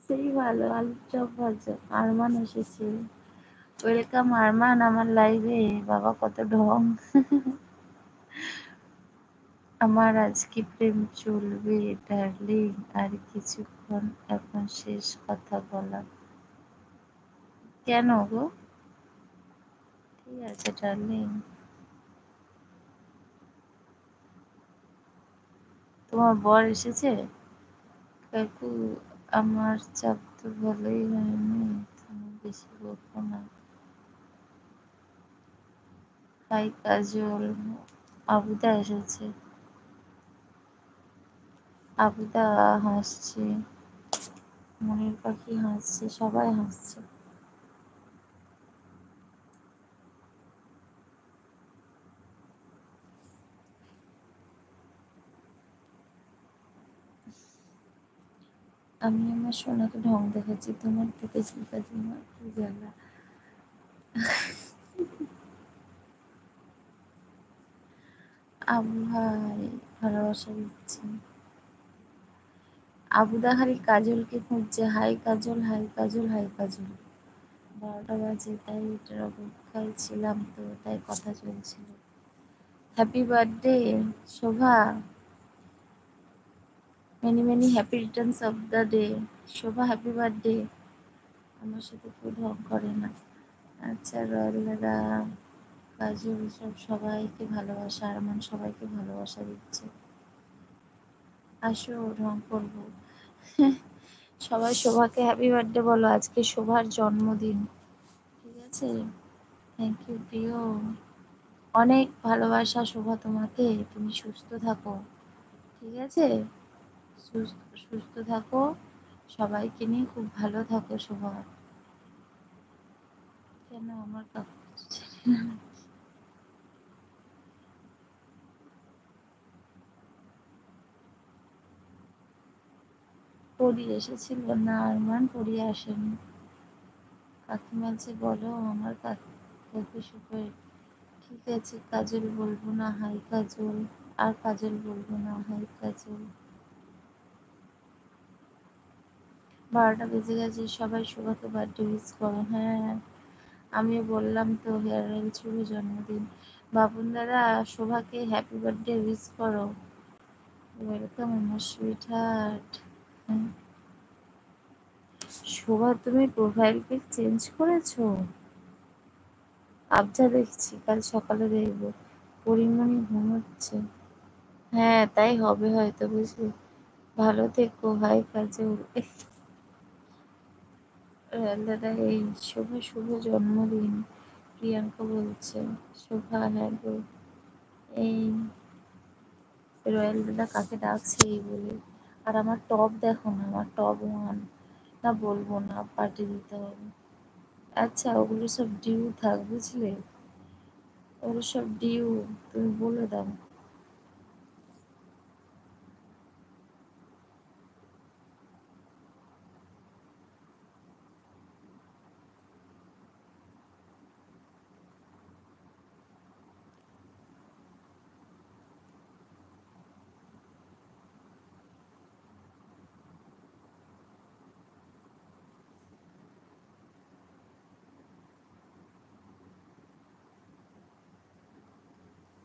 সেই ভালো, আলুর চপ ভাজা। আরমান এসেছে। ওয়েলকাম আরমান আমার লাইভে। বাবা কত ঢং। আমার আজকে প্রেম চলবে ডার্লিং, আর কিছুক্ষণ, এখন শেষ কথা বলা। কেন গো? ঠিক আছে ডার্লিং। তোমার বর এসেছে? কাকু, আমার চাপ তো ভালোই হয়নি, তুমি বেশি বকো না। হাই কাজল। আবুদা এসেছে। আবুদা হাসছে, মনের পাখি হাসছে, সবাই হাসছে। আমি আমার সোনাকে ঢং দেখাচ্ছি, তোমার থেকে শিখাচ্ছি না, কি জ্বালা। আবু ভাই ভালোবাসা দিচ্ছি। আবুদা খালি কাজলকে খুঁজছে, হাই কাজল, হাই কাজল, হাই কাজল। 12টা বাজে, তাই এটার অপেক্ষায় ছিলাম, তো তাই কথা চলছিল। Happy birthday Shobha, many many happy Returns of the day. Shobha happy birthday. আমার সাথে কেউ ঢং করে না। আচ্ছা রয়্যালরা, কাজল সব সবাইকে ভালোবাসা, আরমান সবাইকে ভালোবাসা দিচ্ছে। আসো ঢং করবো। সবাই শোভাকে হ্যাপি বার্থডে বলো, আজকে শোভার জন্মদিন। ঠিক আছে, থ্যাংক ইউ প্রিয়। অনেক ভালোবাসা শোভা তোমাকে, তুমি সুস্থ থাকো। ঠিক আছে, সুস্থ থাকো, সবাইকে নিয়ে খুব ভালো থাকো শোভা। কেন আমার কাকু? পরি এসেছিল না? আরমান পরি আসেনি। কাকিমা যে বলো আমার কাকু সুখে। ঠিক আছে কাজল বলবো না, হাই কাজল। আর কাজল বলবো না, হাই কাজল। 12টা বেজে গেছে, সবাই শোভাকে বার্থডে উইশ করো। হ্যাঁ, আমিও বললাম তো, হেয়ার অয়েল শুভ জন্মদিন। বাবুন দাদা, শোভাকে হ্যাপি বার্থডে উইশ করো। ওয়েলকাম আমার সুইট হার্ট। শোভা, তুমি প্রোফাইল পিক চেঞ্জ করেছো? আবজা দেখছি, কাল সকালে দেখবো। পরিমণি ঘুমোচ্ছে। হ্যাঁ তাই হবে হয়তো, বুঝলি। ভালো থেকো, হাই কাজল। দাদা, এই শুভ শুভ জন্মদিন, প্রিয়াঙ্কা বলছে। শোভা, হ্যাঁ গো। এই রয়্যাল দাদা কাকে ডাকছে এই বলে। আর আমার টপ দেখো না, আমার টপ ওয়ান। না বলবো না, পার্টি দিতে হবে। আচ্ছা ওগুলো সব ডিউ থাক, বুঝলে। ওগুলো সব ডিউ, তুমি বলে দাও।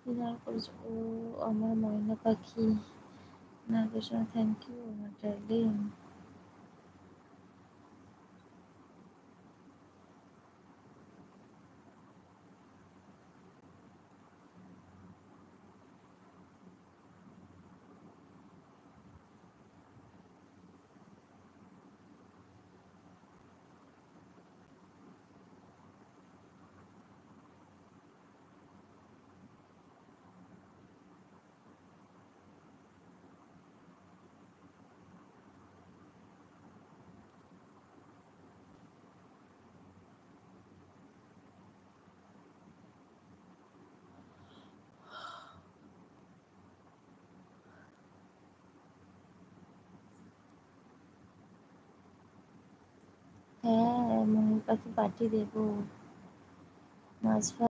ডিনার করেছো? ও আমার ময়না পাখি। না থ্যাংক ইউ আমার ডার্লিং। হ্যাঁ ময়ূর পাখি পাঠিয়ে দেবো। মাছ